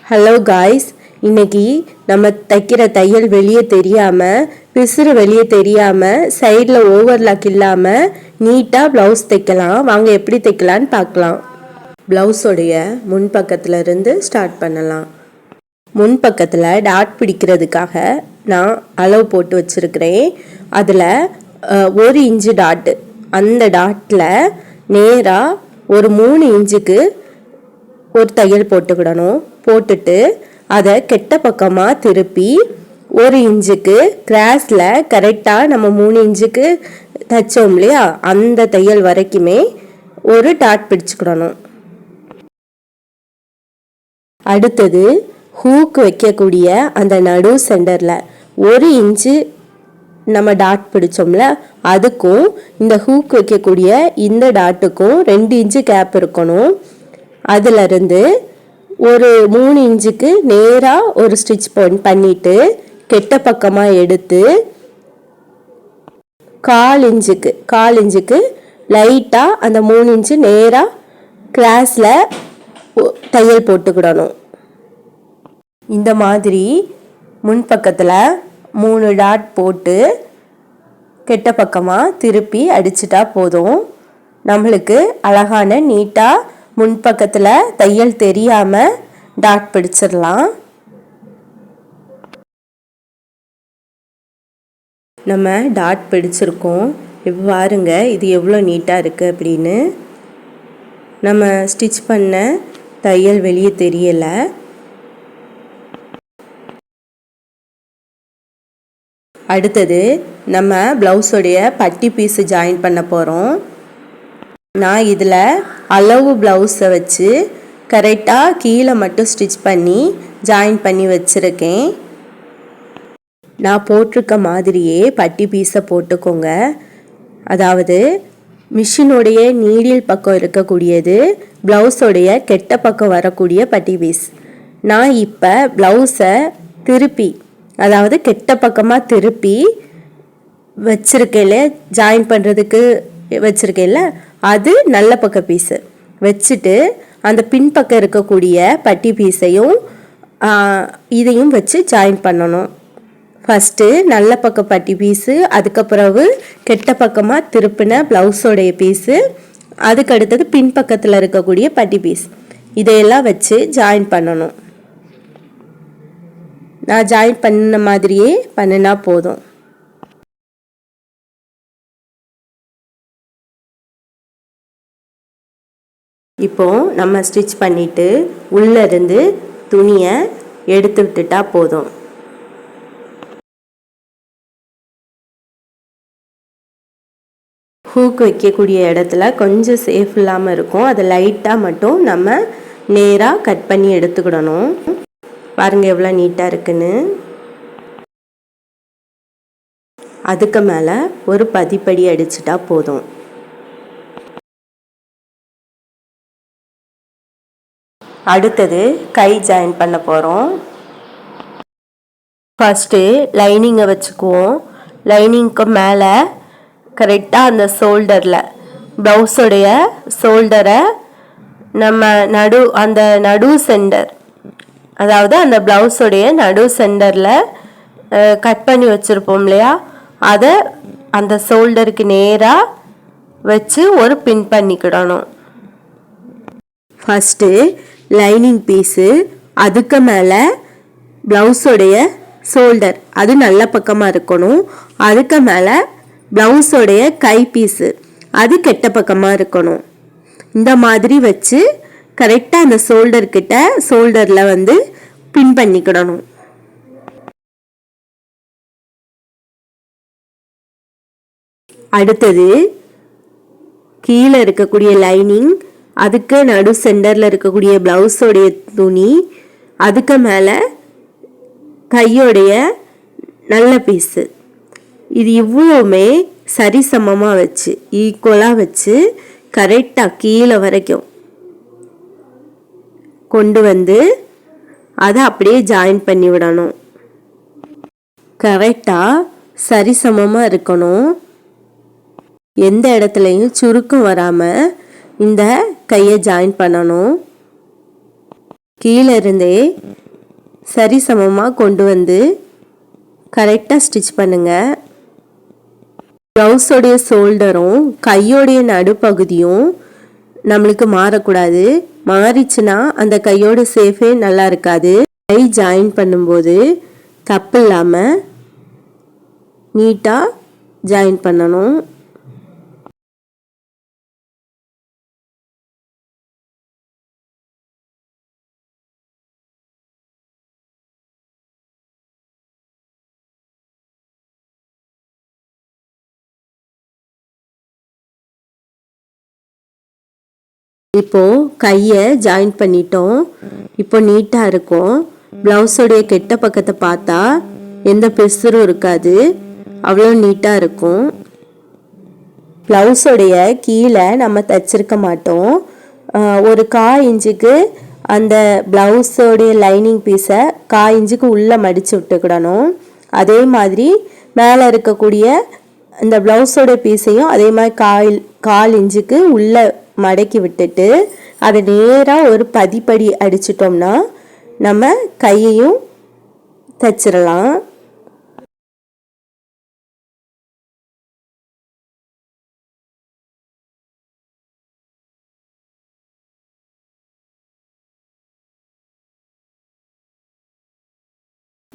Hello guys, இன்னைக்கு நம்ம தைக்கிற தையல் வெளியே தெரியாமல், பிசுறு வெளியே தெரியாமல், சைடில் ஓவர்லாக் இல்லாமல் நீட்டாக ப்ளவுஸ் தைக்கலாம். வாங்க எப்படி தைக்கலான்னு பார்க்கலாம். ப்ளவுஸோடைய முன்பக்கத்தில் இருந்து ஸ்டார்ட் பண்ணலாம். முன்பக்கத்தில் டாட் பிடிக்கிறதுக்காக நான் அளவு போட்டு வச்சுருக்கிறேன். அதில் 1 இன்ச்சு டாட்டு, அந்த டாட்டில் நேராக ஒரு 3 இன்ச்சுக்கு ஒரு தையல் போட்டுக்கிடணும். போட்டுட்டு அதை கெட்ட பக்கமாக திருப்பி 1 இன்ச்சுக்கு கிராஸில் கரெக்டாக நம்ம 3 இன்ச்சுக்கு தைச்சோம் இல்லையா, அந்த தையல் வரைக்குமே ஒரு டாட் பிடிச்சுக்கிடணும். அடுத்தது ஹூக் வைக்கக்கூடிய அந்த நடு சென்டரில் 1 இன்ச்சு நம்ம டாட் பிடிச்சோம்ல, அதுக்கும் இந்த ஹூக் வைக்கக்கூடிய இந்த டாட்டுக்கும் 2 இன்ச்சு கேப் இருக்கணும். அதிலிருந்து ஒரு 3 இன்ச்சுக்கு நேராக ஒரு ஸ்டிச் பண்ணிட்டு கெட்ட பக்கமாக எடுத்து 1/4 இன்ச்சுக்கு லைட்டாக அந்த 3 இன்ச்சு நேராக கிராஸில் தையல் போட்டுக்கிடணும். இந்த மாதிரி முன்பக்கத்தில் 3 டாட் போட்டு கெட்ட பக்கமாக திருப்பி அடிச்சிட்டா போதும். நம்மளுக்கு அழகான நீட்டாக முன்பக்கத்தில் தையல் தெரியாமல் டாட் பிடிச்சிடலாம். நம்ம டாட் பிடிச்சிருக்கோம். இப்போ பாருங்க, இது எவ்வளோ நீட்டாக இருக்குது அப்படின்னு. நம்ம ஸ்டிச் பண்ண தையல் வெளியே தெரியலை. அடுத்தது நம்ம ப்ளவுஸோடைய பட்டி பீஸு ஜாயின் பண்ண போகிறோம். நான் இதில் அளவு ப்ளவுஸை வச்சு கரெக்டாக கீழே மட்டும் ஸ்டிச் பண்ணி ஜாயின் பண்ணி வச்சுருக்கேன். நான் போட்டிருக்க மாதிரியே பட்டி பீஸை போட்டுக்கோங்க. அதாவது மிஷினுடைய நீடில் பக்கம் இருக்கக்கூடியது, ப்ளவுஸோடைய கெட்ட பக்கம் வரக்கூடிய பட்டி பீஸ். நான் இப்போ ப்ளவுஸை திருப்பி, அதாவது கெட்ட பக்கமாக திருப்பி வச்சுருக்கேன்ல, ஜாயின் பண்ணுறதுக்கு வச்சுருக்கேன்ல, அது நல்ல பக்க பீஸு வச்சுட்டு அந்த பின்பக்கம் இருக்கக்கூடிய பட்டி பீஸையும் இதையும் வச்சு ஜாயின் பண்ணணும். ஃபஸ்ட்டு நல்ல பக்க பட்டி பீஸு, அதுக்கப்புறவு கெட்ட பக்கமாக திருப்பின ப்ளவுஸோடைய பீஸு, அதுக்கு அடுத்தது பின்பக்கத்தில் இருக்கக்கூடிய பட்டி பீஸ், இதையெல்லாம் வச்சு ஜாயின் பண்ணணும். நான் ஜாயின் பண்ண மாதிரியே பண்ணினா போதும். இப்போ நம்ம ஸ்டிச் பண்ணிட்டு உள்ளே இருந்து துணியை எடுத்து விட்டுட்டா போதும். ஹூக் வைக்கக்கூடிய இடத்துல கொஞ்சம் சேஃப் இல்லாமல் இருக்கும். அதை லைட்டாக மட்டும் நம்ம நேராக கட் பண்ணி எடுத்துக்கிடணும். பாருங்கள் எவ்வளோ நீட்டாக இருக்குன்னு. அதுக்கு மேலே ஒரு பதிப்படி அடிச்சிட்டா போதும். அடுத்தது கை ஜாயின் பண்ண போகிறோம். ஃபஸ்ட்டு லைனிங்கை வச்சுக்குவோம். லைனிங்க்கு மேலே கரெக்டாக அந்த ஷோல்டரில், ப்ளவுஸோடைய ஷோல்டரை நம்ம அந்த நடு சென்டர், அதாவது அந்த ப்ளவுஸோடைய நடு சென்டரில் கட் பண்ணி வச்சுருப்போம் இல்லையா, அதை அந்த ஷோல்டருக்கு நேராக வச்சு ஒரு பின் பண்ணிக்கிடணும். ஃபஸ்ட்டு லைனிங் பீஸு, அதுக்கு மேலே ப்ளவுஸோடைய ஷோல்டர், அது நல்ல பக்கமாக இருக்கணும். அதுக்கு மேலே ப்ளவுஸோடைய கை பீஸு, அது கெட்ட பக்கமாக இருக்கணும். இந்த மாதிரி வச்சு கரெக்டாக அந்த ஷோல்டரில் வந்து பின் பண்ணிக்கிடணும். அடுத்தது கீழே இருக்கக்கூடிய லைனிங், அதுக்கு நடு சென்டரில் இருக்கக்கூடிய ப்ளவுஸோடைய துணி, அதுக்கு மேலே கையோடைய நல்ல பீஸு, இது இவ்வளோவுமே சரிசமமாக வச்சு ஈக்குவலாக வச்சு கரெக்டாக கீழே வரைக்கும் கொண்டு வந்து அதை அப்படியே ஜாயின் பண்ணி விடணும். கரெக்டாக சரிசமமாக இருக்கணும். எந்த இடத்துலையும் சுருக்கம் வராமல் இந்த கையை ஜாயின் பண்ணணும். கீழே இருந்தே சரிசமமாக கொண்டு வந்து கரெக்டாக ஸ்டிச் பண்ணுங்கள். ப்ளவுஸோடைய ஷோல்டரும் கையோடைய நடுப்பகுதியும் நம்மளுக்கு மாறக்கூடாது. மாறிச்சுன்னா அந்த கையோட சேஃபே நல்லா இருக்காது. கை ஜாயின் பண்ணும்போது தப்பு இல்லாமல் நீட்டாக ஜாயின் பண்ணணும். இப்போ கையை ஜாயின் பண்ணிட்டோம். இப்போ நீட்டாக இருக்கும். ப்ளவுஸோடைய கெட்ட பக்கத்தை பார்த்தா எந்த பிசுறும் இருக்காது, அவ்வளோ நீட்டாக இருக்கும். ப்ளவுஸோடைய கீழே நம்ம தைச்சிருக்க மாட்டோம். ஒரு 1/4 இன்ச்சுக்கு அந்த ப்ளவுஸோடைய லைனிங் பீஸை 1/4 இன்ச்சுக்கு உள்ளே மடித்து விட்டுக்கிடணும். அதே மாதிரி மேலே இருக்கக்கூடிய இந்த ப்ளவுஸோட பீஸையும் அதே மாதிரி 1/4 இன்ச்சுக்கு உள்ளே மடக்கி விட்டுட்டு அதை நேராக ஒரு பதிப்படி அடிச்சிட்டோம்னா நம்ம கையையும் தைச்சிடலாம்.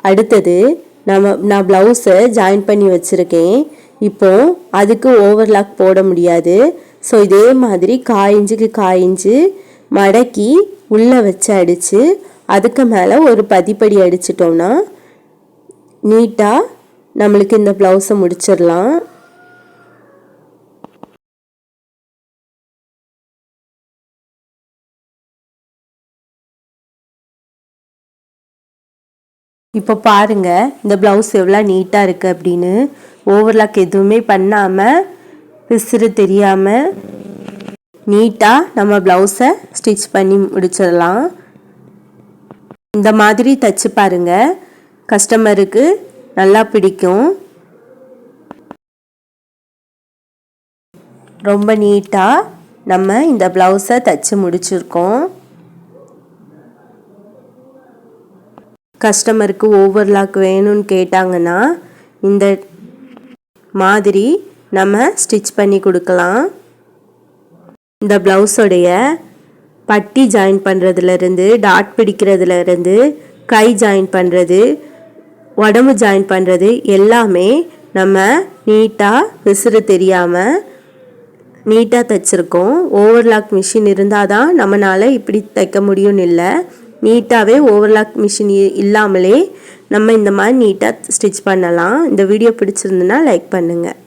அடுத்தது நான் ப்ளவுஸை ஜாயின் பண்ணி வச்சுருக்கேன். இப்போ அதுக்கு ஓவர்லாக் போட முடியாது. ஸோ இதே மாதிரி 1/4 இன்ச்சுக்கு 1/4 இன்ச்சு மடக்கி உள்ளே வச்சு அடித்து அதுக்கு மேலே ஒரு பதிப்படி அடிச்சிட்டோம்னா நீட்டாக நம்மளுக்கு இந்த ப்ளவுஸை முடிச்சிடலாம். இப்போ பாருங்கள் இந்த ப்ளவுஸ் எவ்வளோ நீட்டாக இருக்குது அப்படின்னு. ஓவர்லாக் எதுவுமே பண்ணாமல் பிசுறு தெரியாமல் நீட்டாக நம்ம ப்ளவுஸை ஸ்டிச் பண்ணி முடிச்சிடலாம். இந்த மாதிரி தைச்சு பாருங்கள், கஸ்டமருக்கு நல்லா பிடிக்கும். ரொம்ப நீட்டாக நம்ம இந்த ப்ளவுஸை தைச்சு முடிச்சிருக்கோம். கஸ்டமருக்கு ஓவர்லாக் வேணும்னு கேட்டாங்கன்னா இந்த மாதிரி நம்ம ஸ்டிச் பண்ணி கொடுக்கலாம். இந்த ப்ளவுஸோடைய பட்டி ஜாயின் பண்ணுறதுலேருந்து, டாட் பிடிக்கிறதுலேருந்து, கை ஜாயின் பண்ணுறது, உடம்பு ஜாயின் பண்ணுறது எல்லாமே நம்ம நீட்டாக விசிறு தெரியாமல் நீட்டாக தைச்சிருக்கோம். ஓவர்லாக் மிஷின் இருந்தால் தான் நம்மளால் இப்படி தைக்க முடியும்னு இல்லை. நீட்டாகவே ஓவர்லாக் மிஷின் இல்லாமலே நம்ம இந்த மாதிரி நீட்டாக ஸ்டிச் பண்ணலாம். இந்த வீடியோ பிடிச்சிருந்துன்னா லைக் பண்ணுங்கள்.